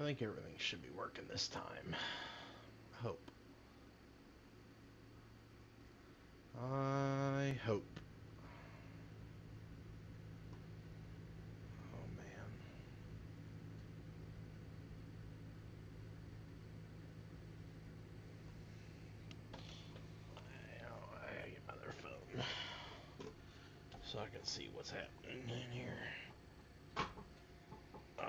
think everything should be working this time. Hope. I hope. Oh man. I gotta get my other phone so I can see what's happening in here. Oh.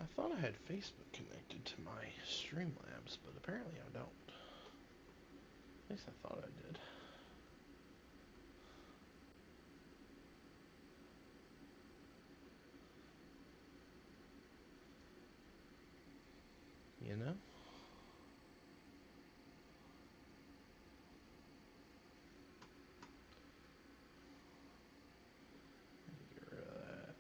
I thought I had Facebook connected to my Streamlabs, but apparently I don't. At least I thought I did. You know? Get rid of that.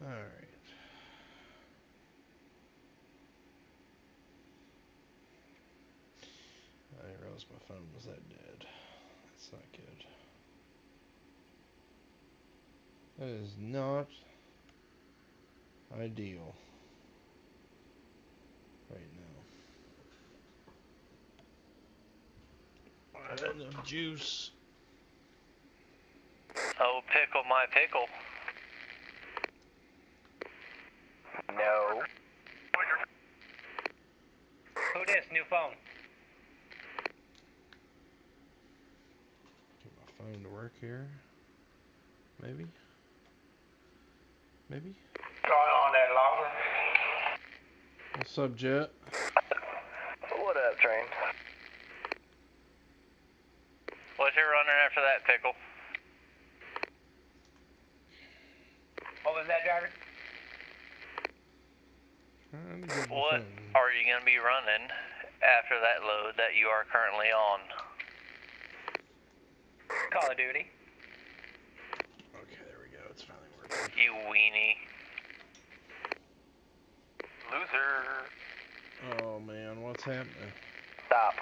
Alright. I didn't realize my phone was that dead. That's not good. That is not ideal right now. I had enough juice. Oh, pickle my pickle. No. Who dis? New phone. Get my phone to work here. Maybe? Maybe? Going on that longer. What's up, Jet? What up, Train? What's your running after that, pickle? What was that, driver? What are you going to be running after that load that you are currently on? Call of Duty. Okay, there we go. It's finally working. You weenie. Loser. Oh man, what's happening? Stop.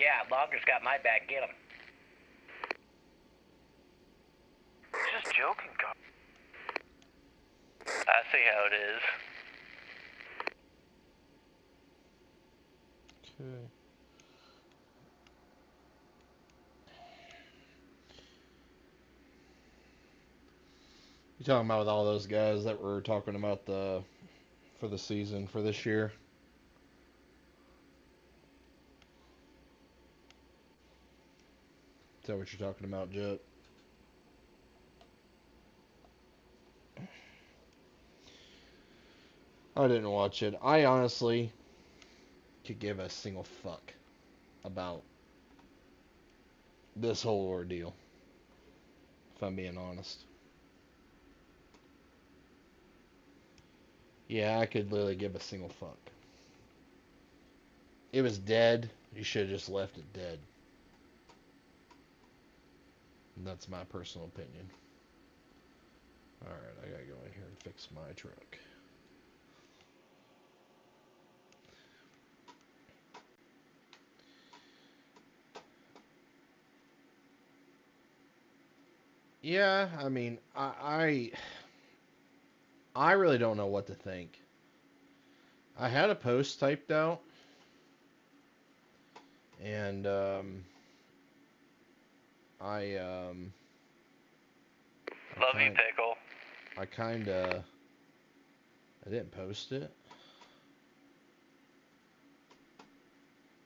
Yeah, Logger's got my back. Get him. Just joking, God. I see how it is. Okay. You talking about with all those guys that were talking about for the season for this year? Is that what you're talking about, Jet? I didn't watch it. I honestly could give a single fuck about this whole ordeal, if I'm being honest. Yeah, I could literally give a single fuck. It was dead. You should have just left it dead. And that's my personal opinion. Alright, I gotta go in here and fix my truck. Yeah, I mean, I really don't know what to think. I had a post typed out, and I Love you, pickle. I didn't post it,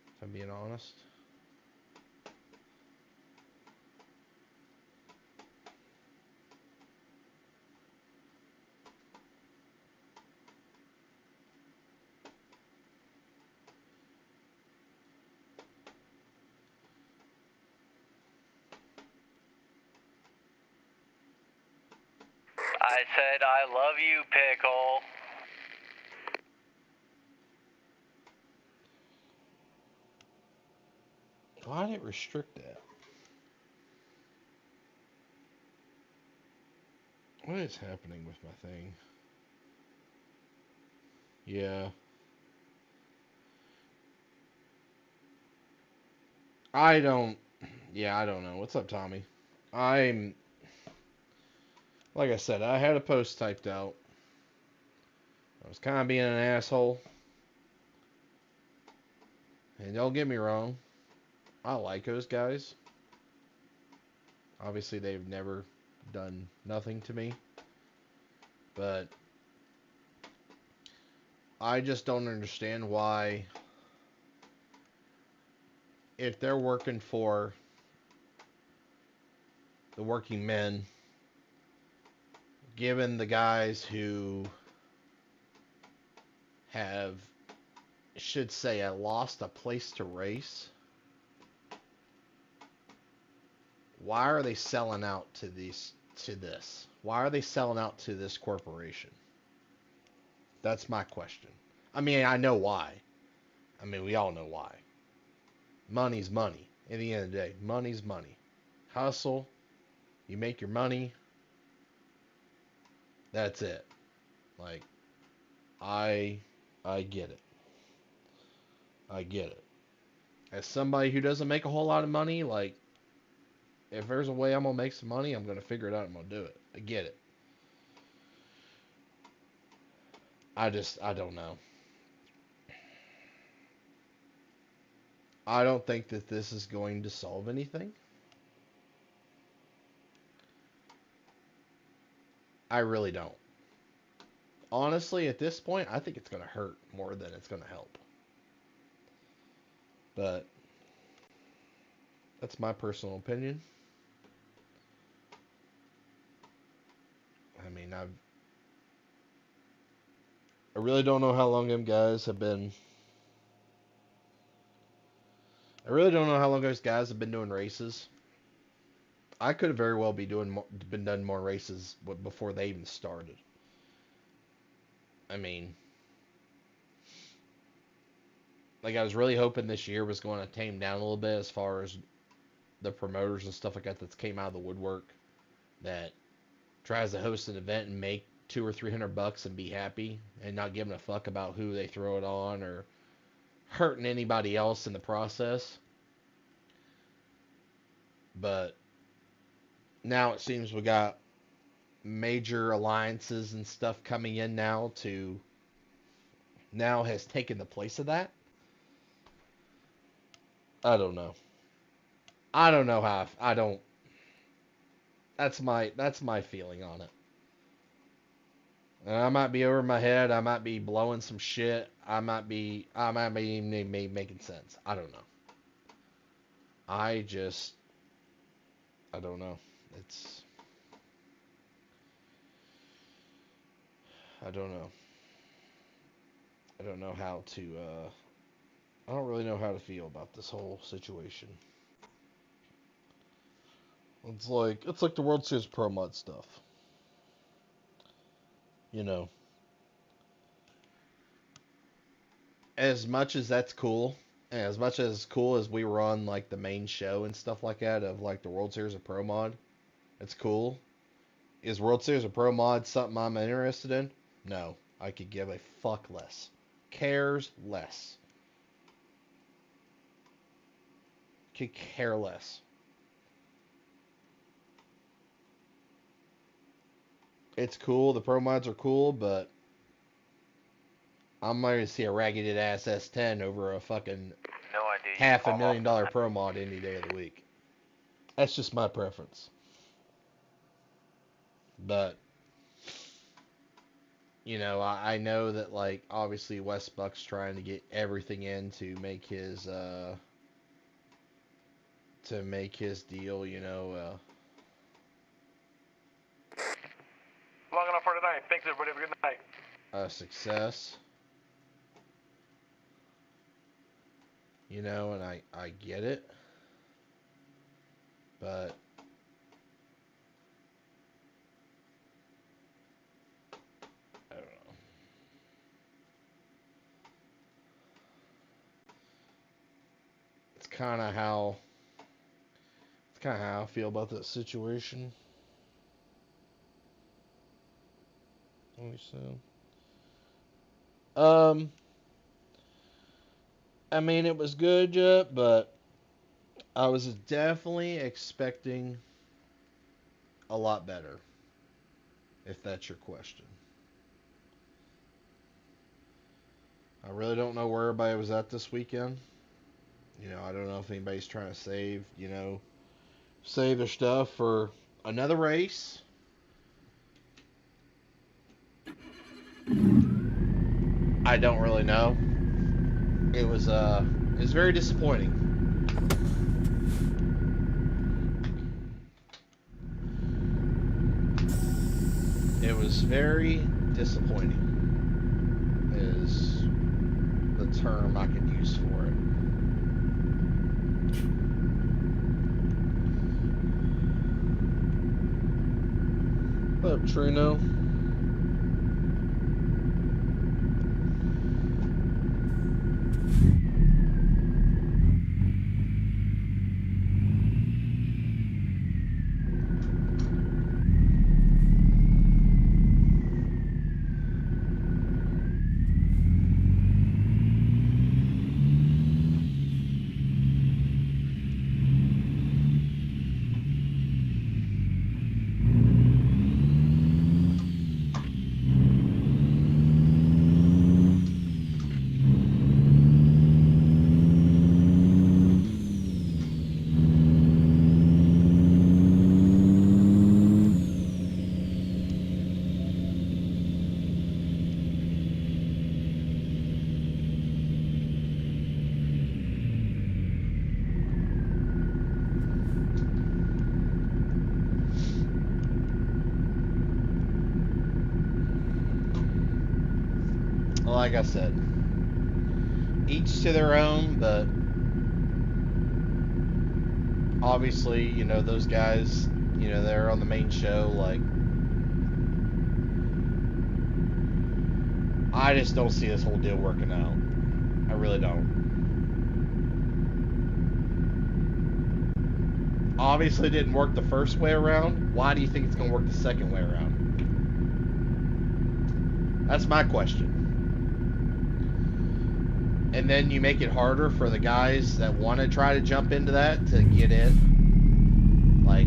if I'm being honest. I said I love you, pickle. Why did it restrict that? What is happening with my thing? Yeah. I don't. Yeah, I don't know. What's up, Tommy? I'm. Like I said, I had a post typed out. I was kind of being an asshole. And don't get me wrong, I like those guys. Obviously, they've never done nothing to me. But I just don't understand why, if they're working for the working men, given the guys who have, should say, lost a place to race, why are they selling out to this? Why are they selling out to this corporation? That's my question. I mean, I know why. I mean, we all know why. Money's money. At the end of the day, money's money. Hustle, you make your money. That's it. Like, I I get it. I get it. As somebody who doesn't make a whole lot of money, like, if there's a way I'm gonna make some money, I'm gonna figure it out and I'm gonna do it. I get it. I don't know. I don't think that this is going to solve anything. I really don't. Honestly, at this point, I think it's gonna hurt more than it's gonna help. But that's my personal opinion. I mean, I really don't know how long them guys have been. I really don't know how long those guys have been doing races. I could have very well been done more races before they even started. I mean, like I was really hoping this year was going to tame down a little bit as far as the promoters and stuff like that came out of the woodwork that tries to host an event and make 200 or 300 bucks and be happy and not giving a fuck about who they throw it on or hurting anybody else in the process. But now it seems we got major alliances and stuff coming in now has taken the place of that. I don't know. I don't know how I don't. That's my feeling on it. And I might be over my head. I might be blowing some shit. I might be making sense. I don't know. I just I don't know. It's I don't know. I don't know how to. I don't really know how to feel about this whole situation. It's like the World Series Pro Mod stuff. You know, as much as that's cool, and as much as cool as we were on like the main show and stuff like that of like the World Series of Pro Mod, it's cool. Is World Series of Pro Mod something I'm interested in? No, I could give a fuck less. Cares less. Could care less. It's cool. The Pro Mods are cool, but I'm not gonna see a raggedy ass S10 over a fucking No idea. $500,000 Pro Mod any day of the week. That's just my preference. But I know that like obviously Westbuck's trying to get everything in to make his deal, Long enough for tonight. Thanks, everybody. Have a good night. a success. And I get it, but I don't know. It's kind of how it's kind of how I feel about that situation. I mean, it was good, but I was definitely expecting a lot better, if that's your question. I really don't know where everybody was at this weekend. I don't know if anybody's trying to save their stuff for another race. I don't really know. It was very disappointing. It was very disappointing, is the term I could use for it. What up, Trino? Like I said, each to their own, but obviously, those guys, they're on the main show. Like, I just don't see this whole deal working out. I really don't. Obviously, it didn't work the first way around. Why do you think it's going to work the second way around? That's my question. And then you make it harder for the guys that want to try to jump into that to get in. Like,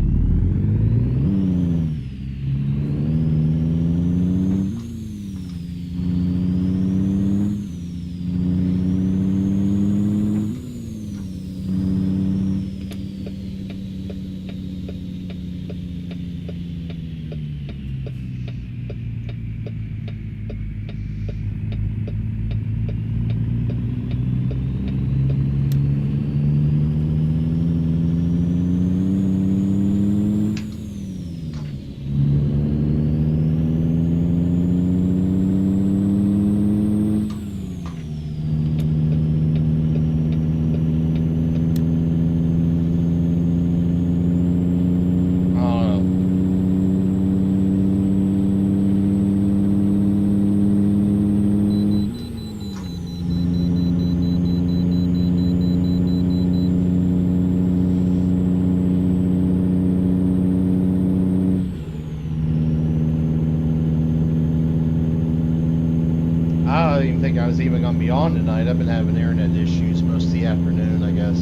I don't even think I was even going to be on tonight. I've been having internet issues most of the afternoon, I guess.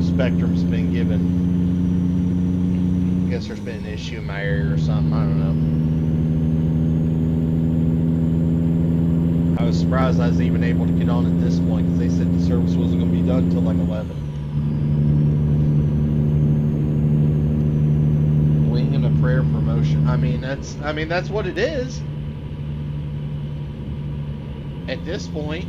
Spectrum's been given. I guess there's been an issue in my area or something. I don't know. I was surprised I was even able to get on at this point because they said the service wasn't going to be done until like 11. Wing and a prayer promotion. I mean, that's what it is. At this point,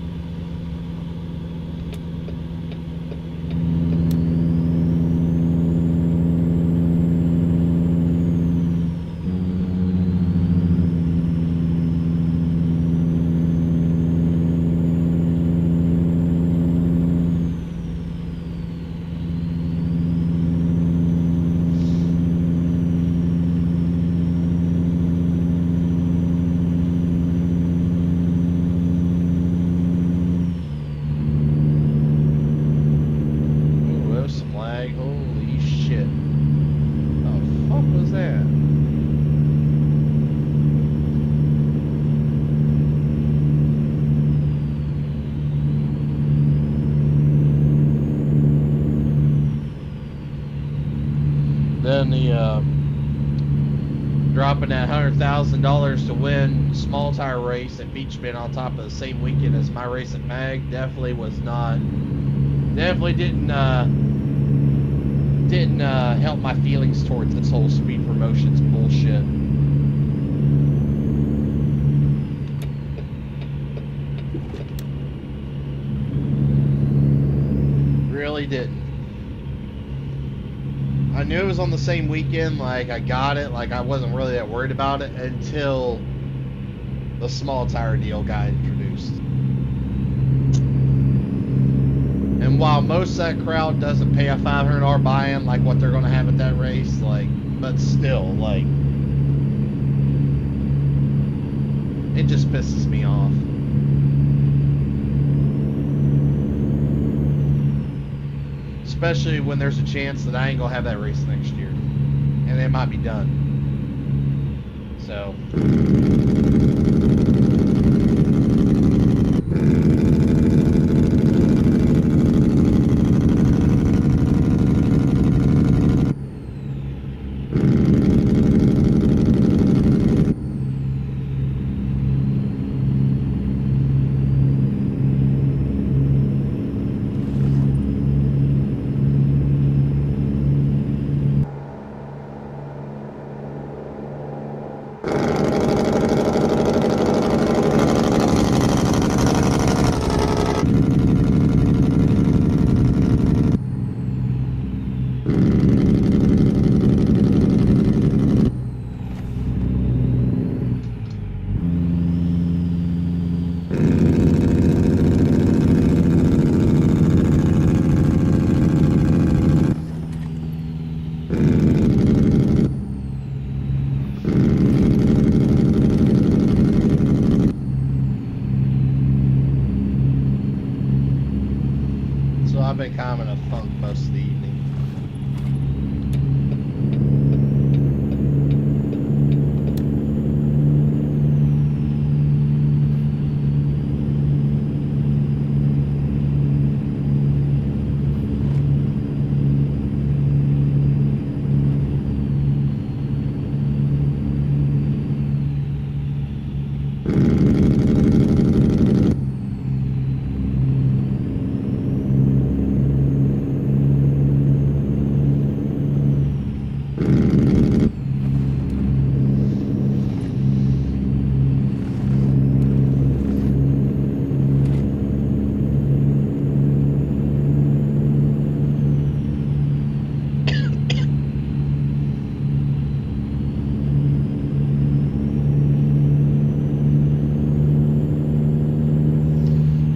then the dropping that $100,000 to win small tire race at Beach Bend on top of the same weekend as my race at Mag definitely didn't help my feelings towards this whole speed promotions bullshit. Really didn't. I knew it was on the same weekend, like I got it, like I wasn't really that worried about it until the small tire deal got introduced. And while most of that crowd doesn't pay a $500 buy-in like what they're going to have at that race, like, but still, like, it just pisses me off. Especially when there's a chance that I ain't gonna have that race next year, and it might be done. So. I've been kind of in a funk most of the evening.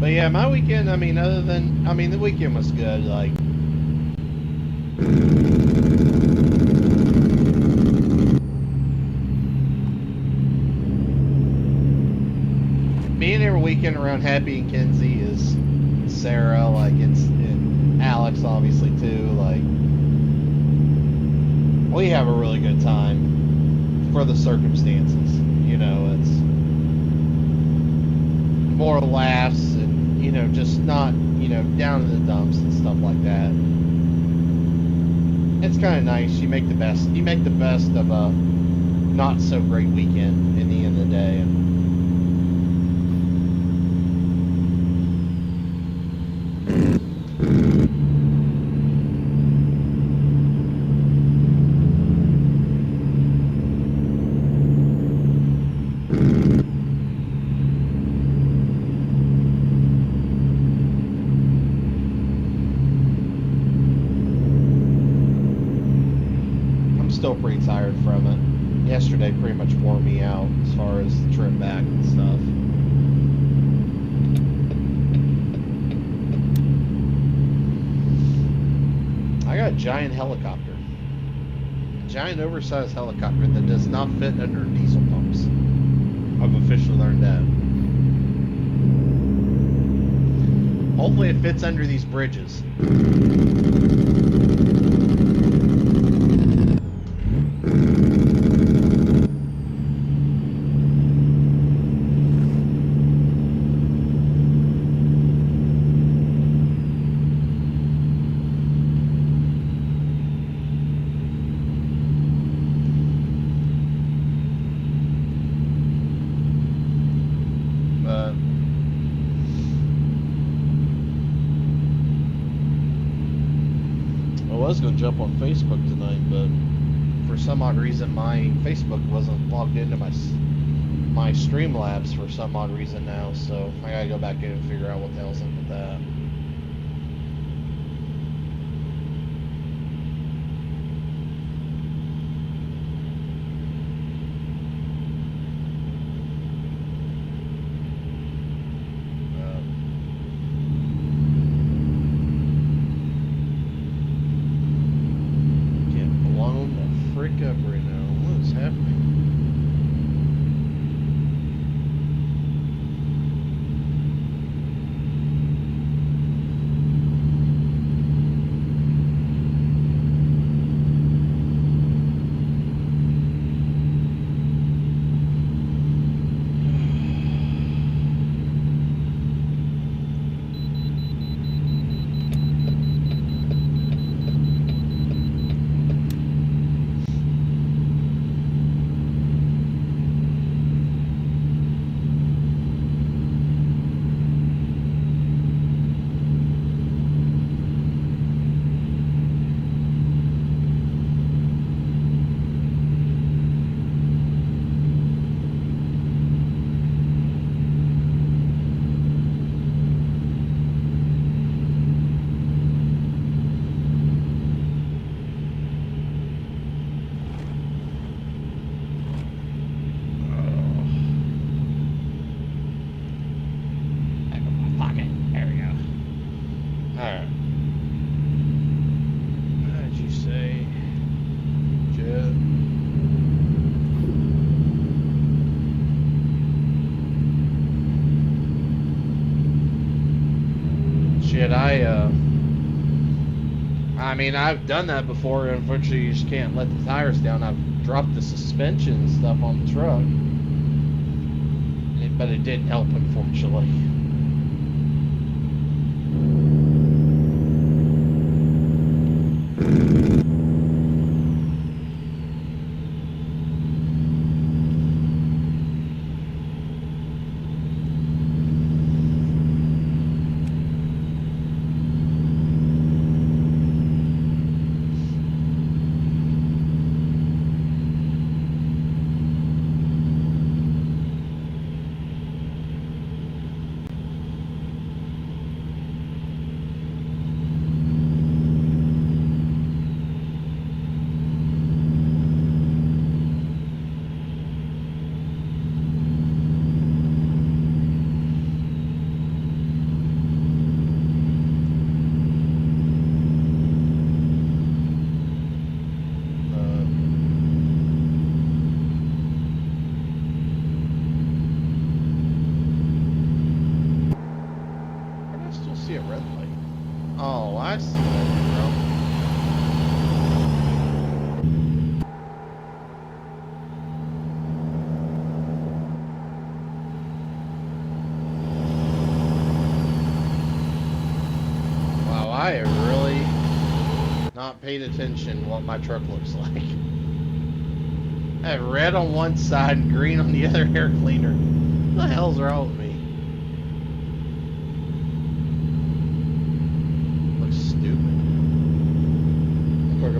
But yeah, my weekend, I mean, the weekend was good, like. Being every weekend around Happy and Kenzie is Sarah, like, and Alex, obviously, too, like. We have a really good time for the circumstances, you know, it's more laughs and, you know, just not, you know, down in the dumps and stuff like that. It's kind of nice. You make the best of a not so great weekend in the end of the day. Still pretty tired from it. Yesterday pretty much wore me out as far as the trip back and stuff. I got a giant helicopter. A giant oversized helicopter that does not fit under diesel pumps. I've officially learned that. Hopefully it fits under these bridges. was going to jump on Facebook tonight, but for some odd reason my Facebook wasn't logged into my Streamlabs for some odd reason now, so I gotta go back in and figure out what the hell's up with that. Up right now. What is happening? I mean, I've done that before, and unfortunately you just can't let the tires down. I've dropped the suspension and stuff on the truck, but it didn't help, unfortunately. Oh, I see that, bro. Wow, I have really not paid attention what my truck looks like. I have red on one side and green on the other air cleaner. What the hell's wrong with me?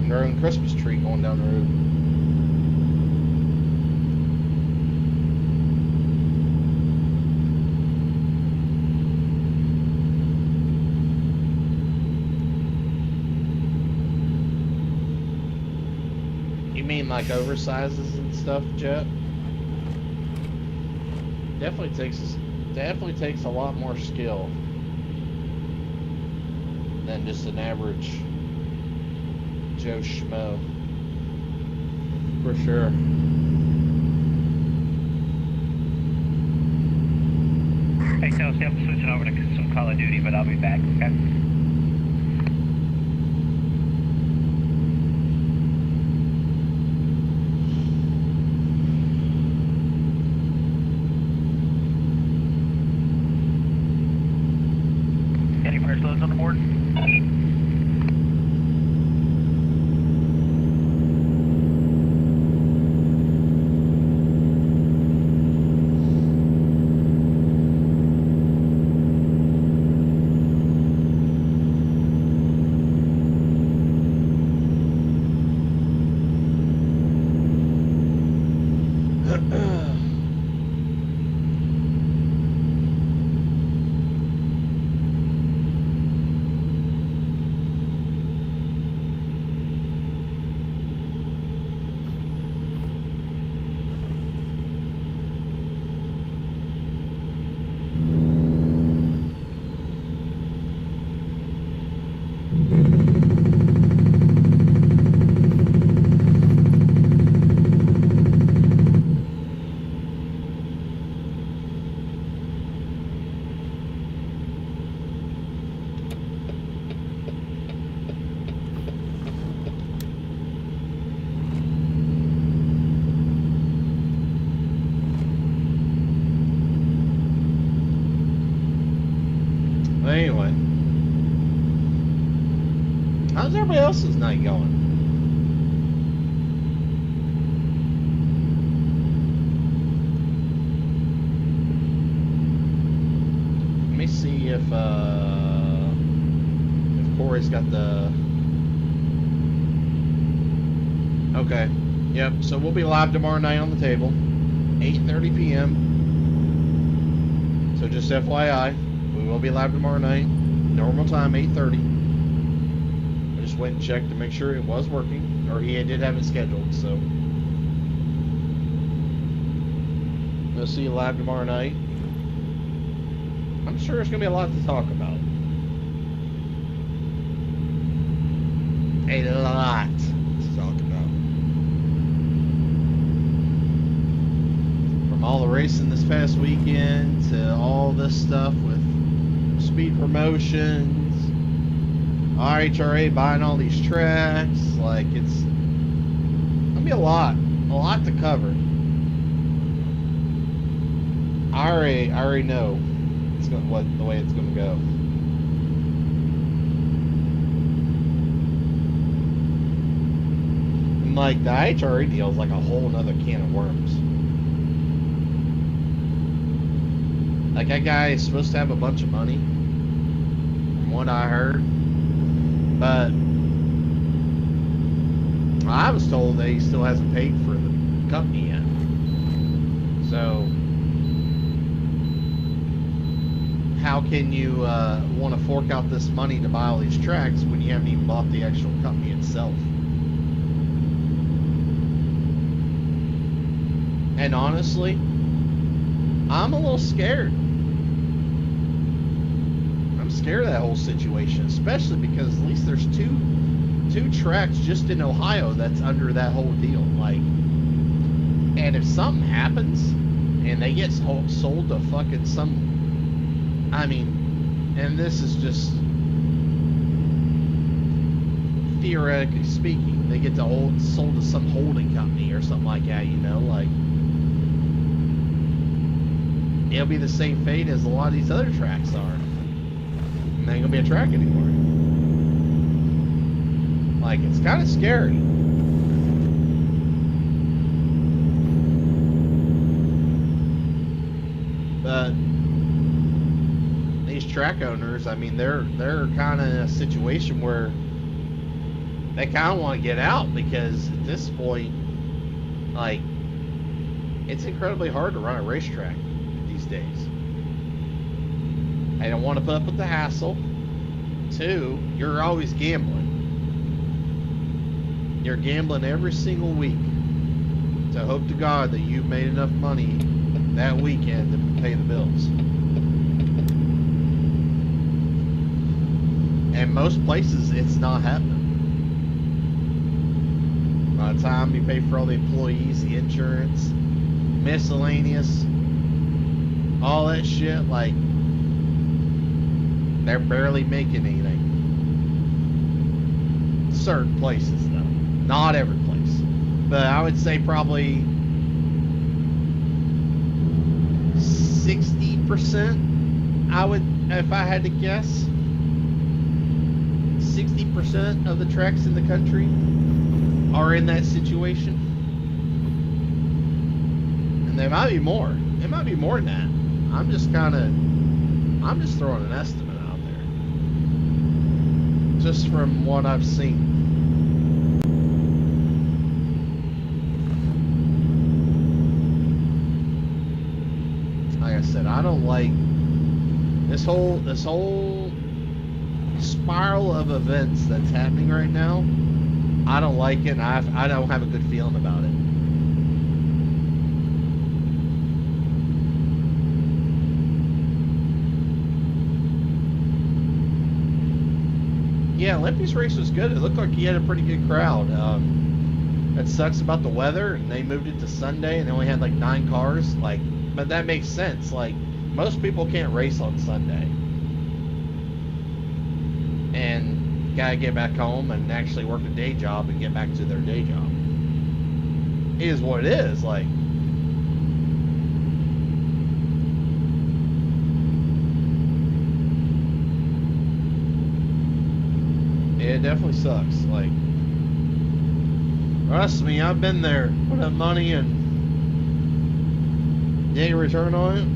Their own Christmas tree going down the road. You mean like oversizes and stuff, Jet? Definitely takes a lot more skill than just an average Joe Schmo, for sure. Hey, Kelsey, I'm switching over to some Call of Duty, but I'll be back, okay? Any first loads on the board? How's everybody else's night going? Let me see if Corey's got the... Okay. Yep, so we'll be live tomorrow night on the table. 8:30 p.m. So just FYI, we will be live tomorrow night. Normal time, 8:30. I just went and checked to make sure it was working. Or he did have it scheduled, so... We'll see you live tomorrow night. I'm sure there's going to be a lot to talk about. A lot to talk about. From all the racing this past weekend to all this stuff with speed promotions, IHRA buying all these tracks. Like, it's going to be a lot to cover. I already know the way it's going to go. And like the IHRA deal is like a whole nother can of worms. Like that guy is supposed to have a bunch of money, from what I heard, but I was told that he still hasn't paid for the company yet. So how can you want to fork out this money to buy all these tracks when you haven't even bought the actual company itself? And honestly, I'm a little scared. I'm scared of that whole situation, especially because at least there's two tracks just in Ohio that's under that whole deal. Like, and if something happens and they get sold to fucking some... I mean, and this is just theoretically speaking, they get sold to some holding company or something like that, you know, like it'll be the same fate as a lot of these other tracks are. And they ain't gonna be a track anymore. Like, it's kind of scary. But track owners, I mean, they're kind of in a situation where they kind of want to get out, because at this point, like, it's incredibly hard to run a racetrack these days. I don't want to put up with the hassle. Two, you're always gambling. You're gambling every single week to hope to God that you've made enough money that weekend to pay the bills. And most places, it's not happening. By the time you pay for all the employees, the insurance, miscellaneous, all that shit, like, they're barely making anything. Certain places, though. Not every place. But I would say probably 60%, if I had to guess. 60% of the tracks in the country are in that situation. And there might be more. It might be more than that. I'm just throwing an estimate out there. Just from what I've seen. Like I said, I don't like this whole spiral of events that's happening right now. I don't like it, and I don't have a good feeling about it. Yeah, Olympus race was good. It looked like he had a pretty good crowd. It sucks about the weather, and they moved it to Sunday, and they only had like 9 cars. Like, but that makes sense. Like, most people can't race on Sunday. And gotta get back home and actually work a day job and get back to their day job. It is what it is. Like, It definitely sucks. Like, trust me, I've been there. Put up money and get a return on it.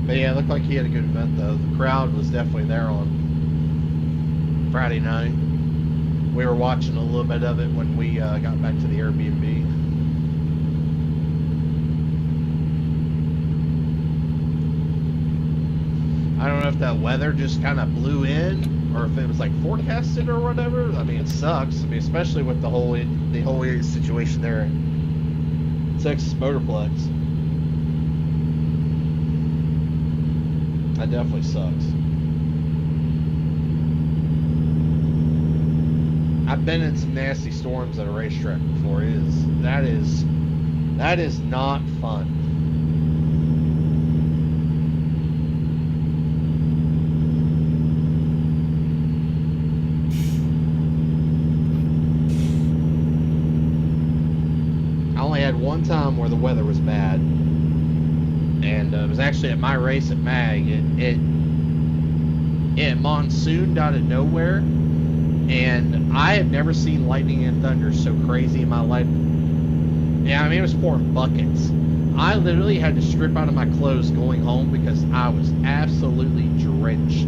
But yeah, it looked like he had a good event though. The crowd was definitely there on Friday night. We were watching a little bit of it when we got back to the Airbnb. I don't know if that weather just kind of blew in, or if it was like forecasted or whatever. I mean, it sucks. I mean, especially with the whole situation there in Texas Motorplex. That definitely sucks. I've been in some nasty storms at a racetrack before. That is not fun. I only had one time where the weather was bad, and it was actually at my race at Mag. It monsooned out of nowhere, and I have never seen lightning and thunder so crazy in my life. Yeah, I mean, it was pouring buckets. I literally had to strip out of my clothes going home because I was absolutely drenched.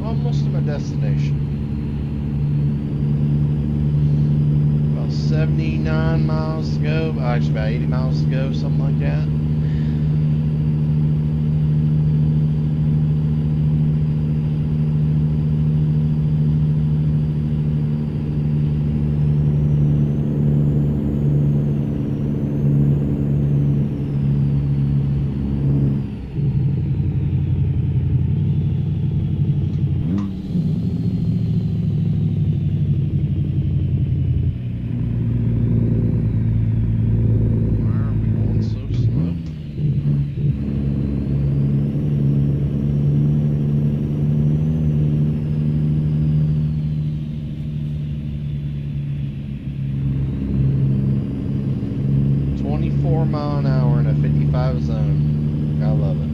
Almost to my destination. About 79 miles to go. Actually, about 80 miles to go, something like that. Why are we going so slow? 24 mile an hour in a 55 zone. I love it.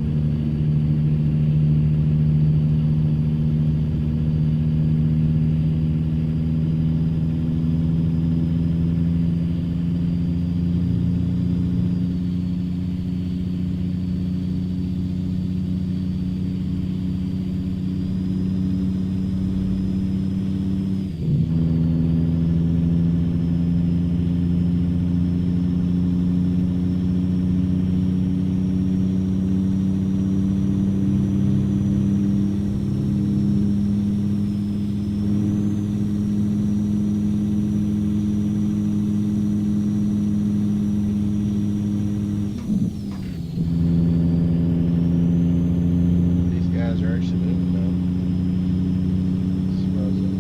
These guys are actually moving now. Surprising.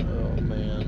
Oh man.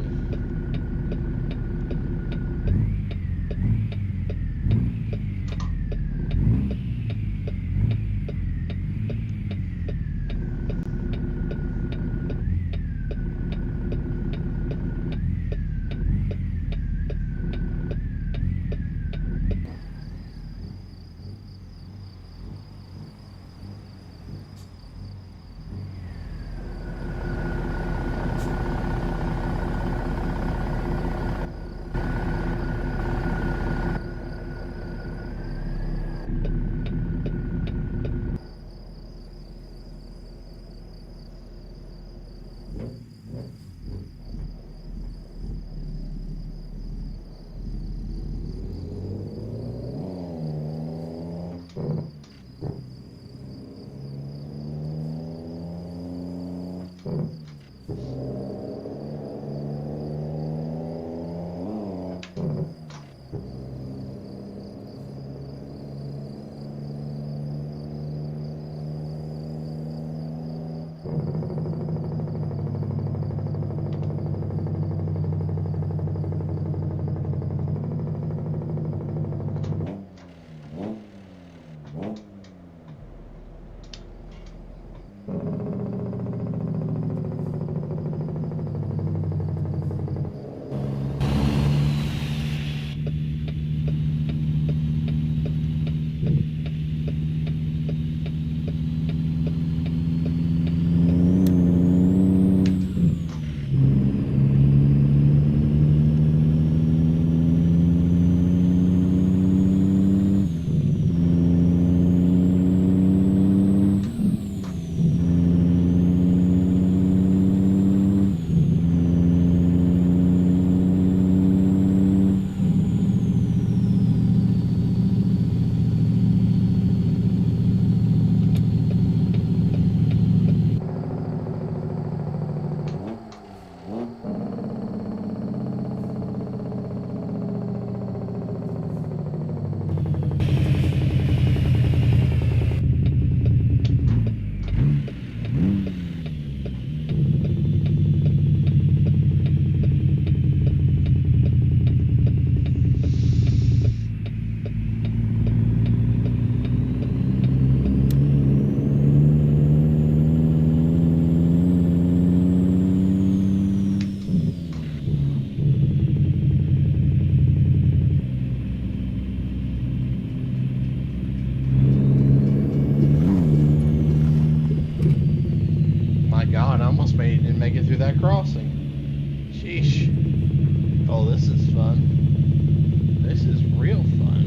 Oh, this is fun. This is real fun.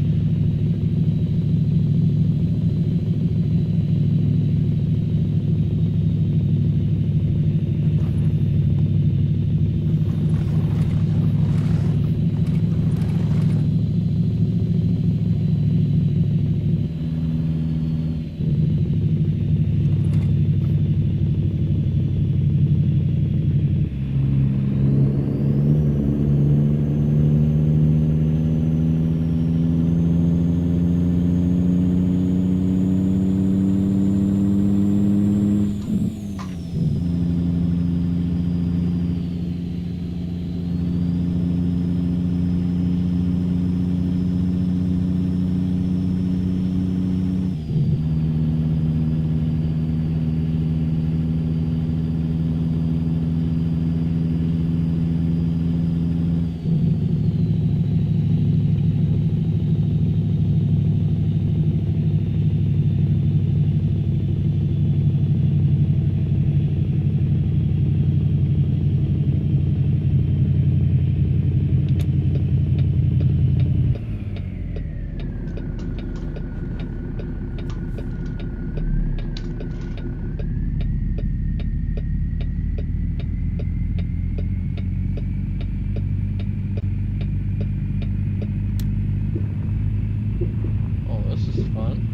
Oh, this is fun.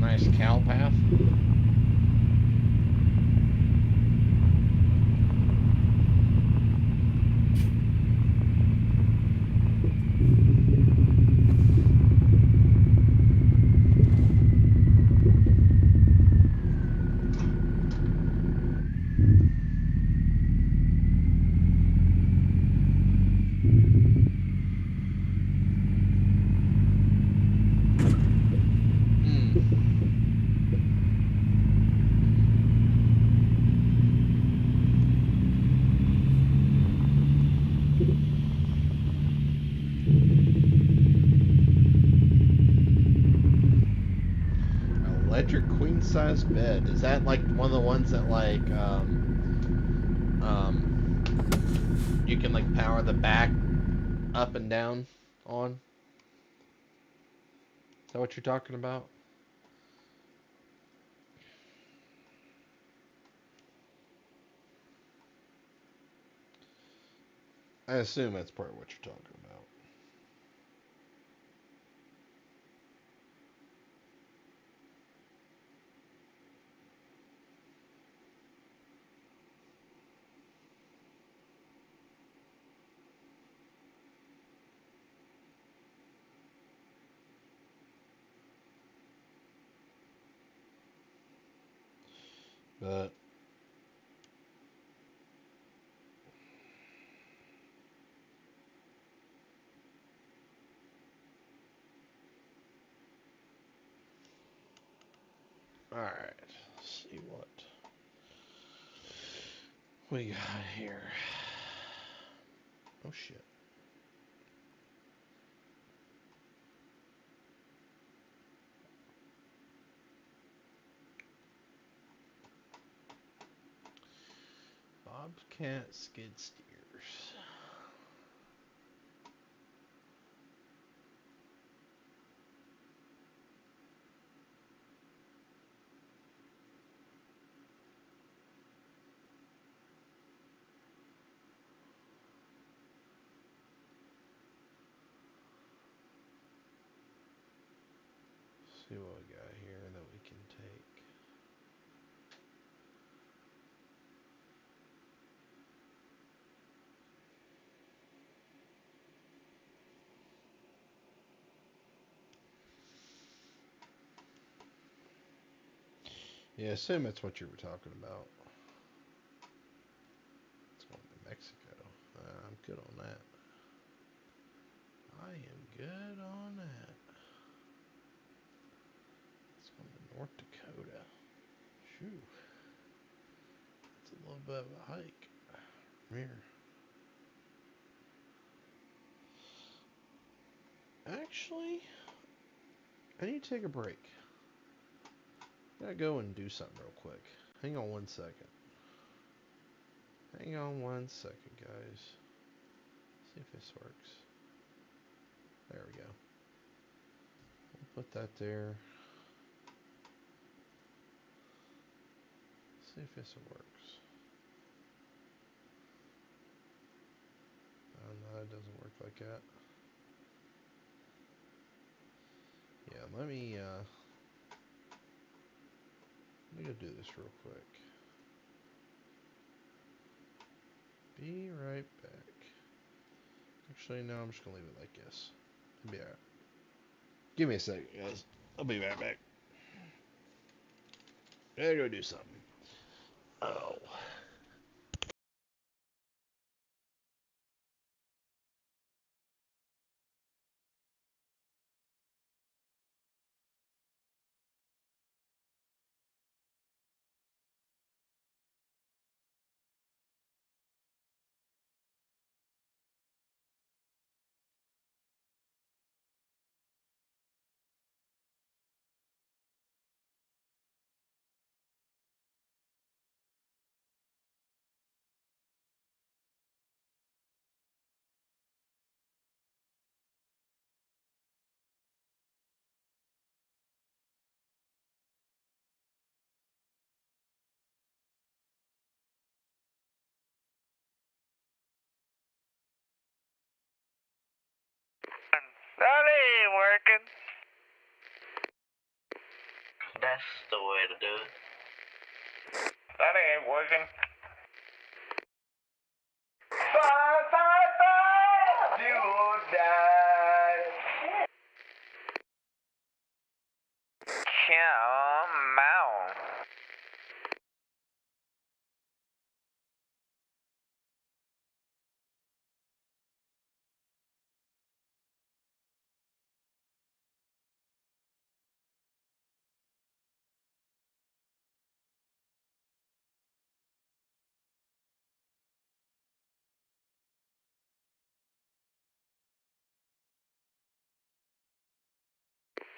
Nice cow path. Electric queen size bed. Is that like one of the ones that like you can like power the back up and down on? Is that what you're talking about? I assume that's part of what you're talking about. But all right, let's see what we got here. Oh shit. Bobcat skid steers. Let's see what we got here that we can take. Yeah, assume that's what you were talking about. It's going to Mexico. I'm good on that. I am good on that. Let's go to North Dakota. Shoo. It's a little bit of a hike. Come here. Actually, I need to take a break. Gotta go and do something real quick. Hang on one second. Hang on 1 second, guys. See if this works. There we go. We'll put that there. See if this works. Oh no, it doesn't work like that. Yeah, let me go do this real quick. Be right back. Actually, no, I'm just gonna leave it like this. It'll be alright. Give me a second, guys. I'll be right back. Gotta go do something. Oh. That ain't working. That's the way to do it. That ain't working. Fire, fire, fire! Do or die. Come on.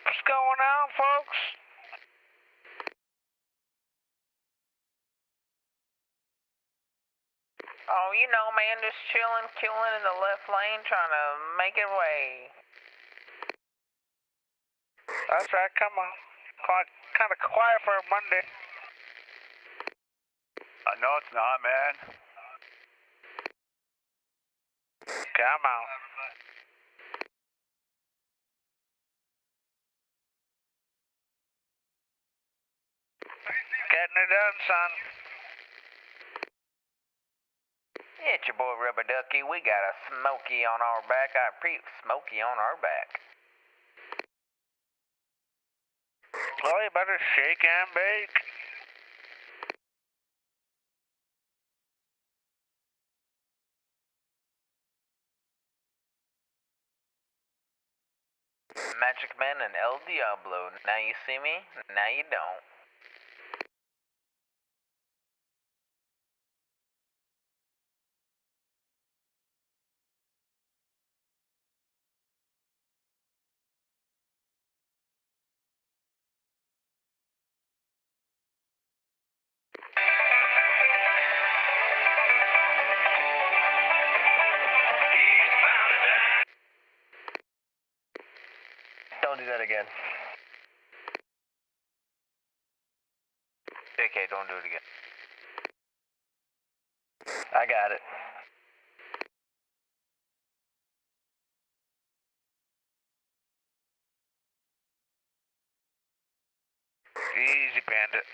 What's going on, folks? Oh, you know, man, just chilling, killing in the left lane, trying to make it way. That's right, come on. Kind of quiet for a Monday. No, it's not, man. Come on. Getting it done, son. It's your boy Rubber Ducky. We got a Smoky on our back. Smoky on our back. Well, you better shake and bake. Magic Man and El Diablo. Now you see me, now you don't. Don't do that again. JK, don't do it again. I got it. Easy, Bandit.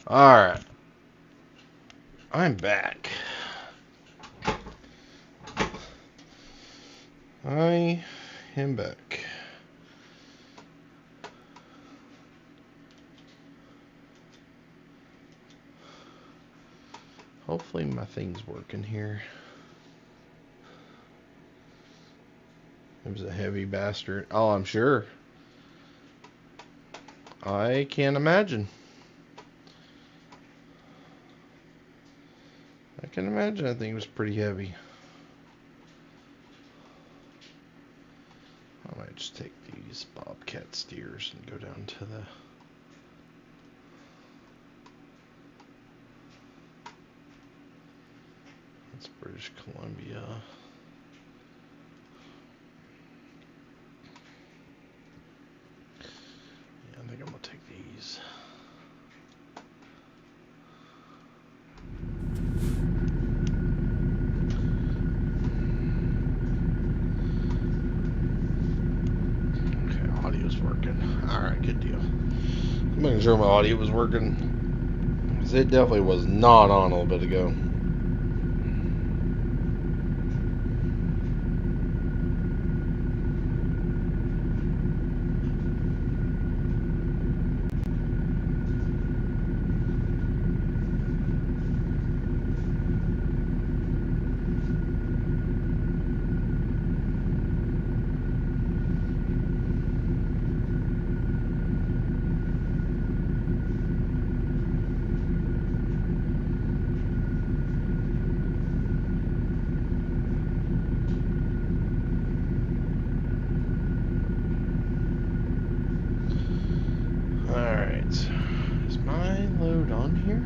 Alright. I'm back. I am back. Hopefully my thing's working here. It was a heavy bastard. Oh, I'm sure. I can't imagine. I can imagine that thing was pretty heavy. I might just take these bobcat steers and go down to the... That's British Columbia. Yeah, I think I'm gonna take these. Okay, audio's working. Alright, good deal. I'm making sure my audio was working. Because it definitely was not on a little bit ago. Alright. Is my load on here?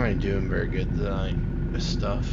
I ain't doing very good tonight with stuff.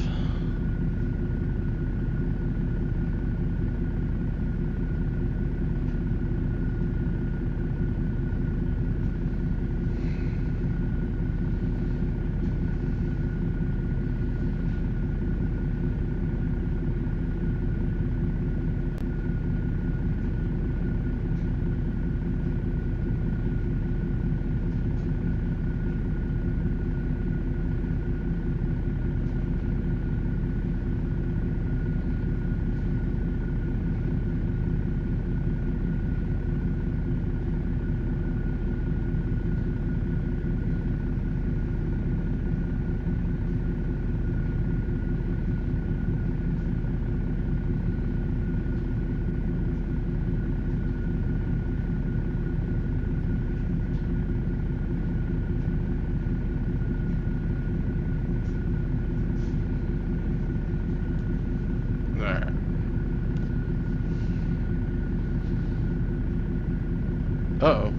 Uh-oh.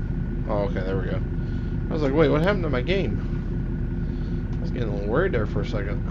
Oh, okay, there we go. I was like, wait, what happened to my game? I was getting a little worried there for a second.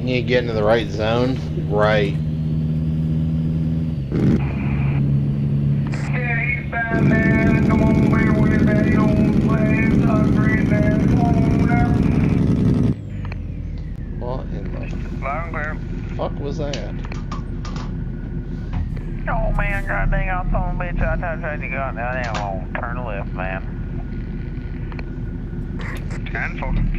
You get into the right zone? Right. What in the fuck was that? Oh man, god dang, I'll tell him, bitch, I tried to go out now, I won't turn left, man. 10-4.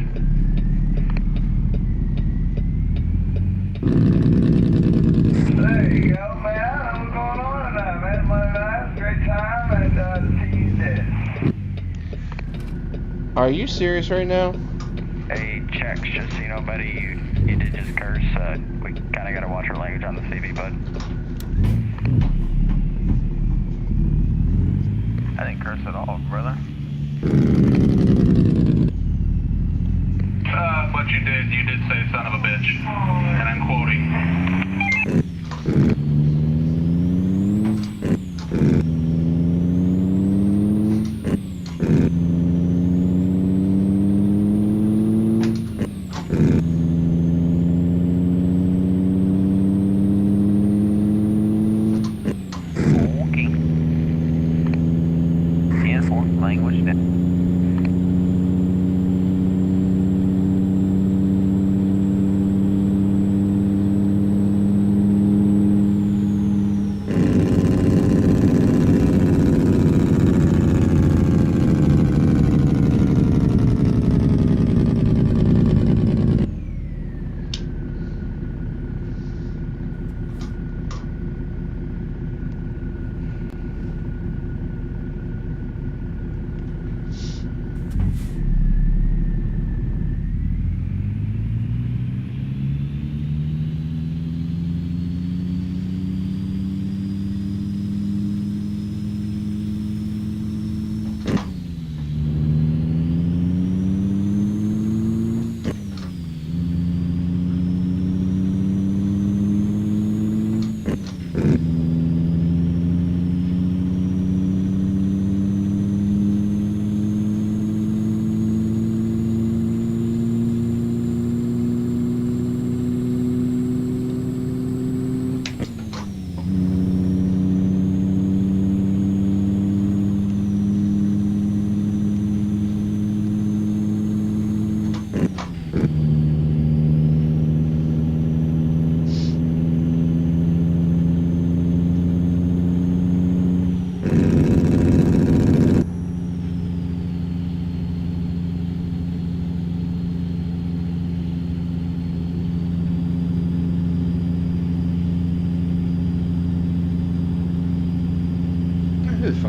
There you go, man. What's going on tonight, man? Monday night, great time, and the team's dead. Are you serious right now? Hey, checks, just so you know, buddy, you did just curse. We kind of got to watch our language on the CV, bud. I didn't curse at all, brother. But you did say son of a bitch, and I'm quoting. Okay. 10-4, language down.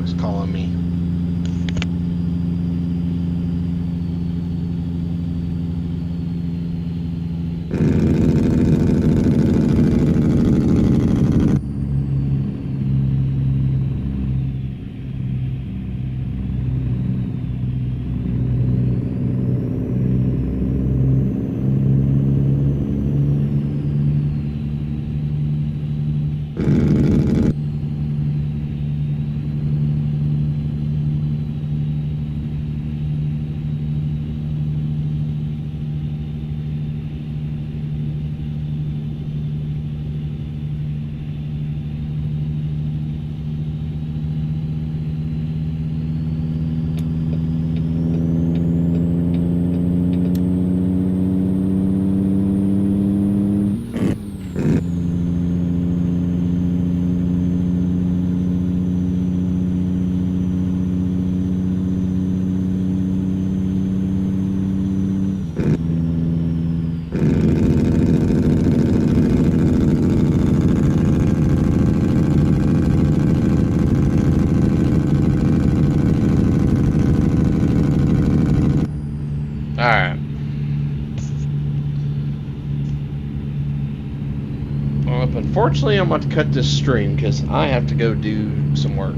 dog's calling me. Alright. Well, unfortunately, I'm going to cut this stream because I have to go do some work.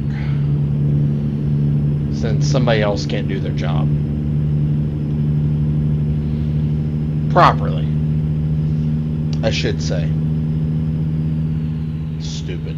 Since somebody else can't do their job properly, I should say. Stupid.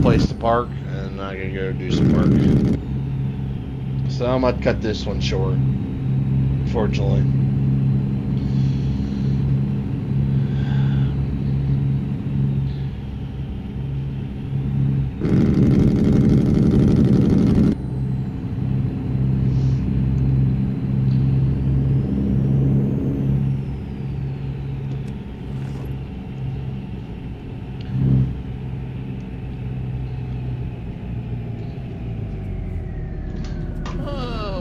Place to park, and I'm gonna go do some work. So I might cut this one short, unfortunately.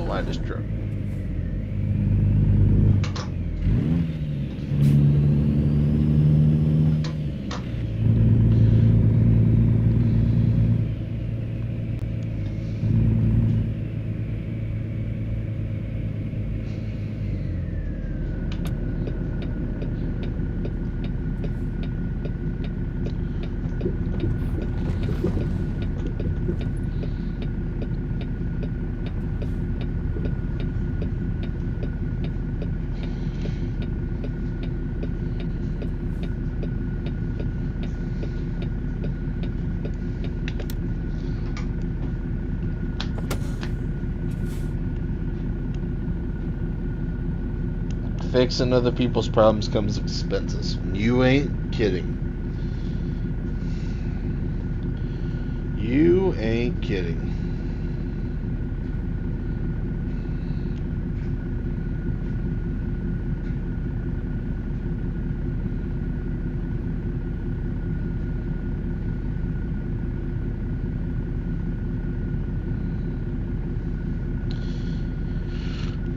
Why this truck? Fixing other people's problems comes with expenses. You ain't kidding. You ain't kidding.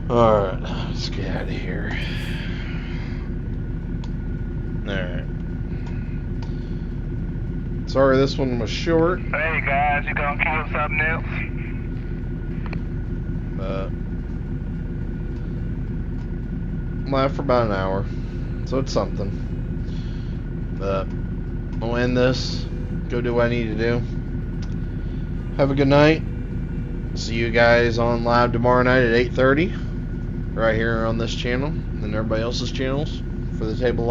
Alright, let's get out of here. Alright. Sorry this one was short. Hey guys, you gonna kill something else? Left for about an hour. So it's something. I'll end this. Go do what I need to do. Have a good night. See you guys on live tomorrow night at 8:30. Right here on this channel and everybody else's channels for the table.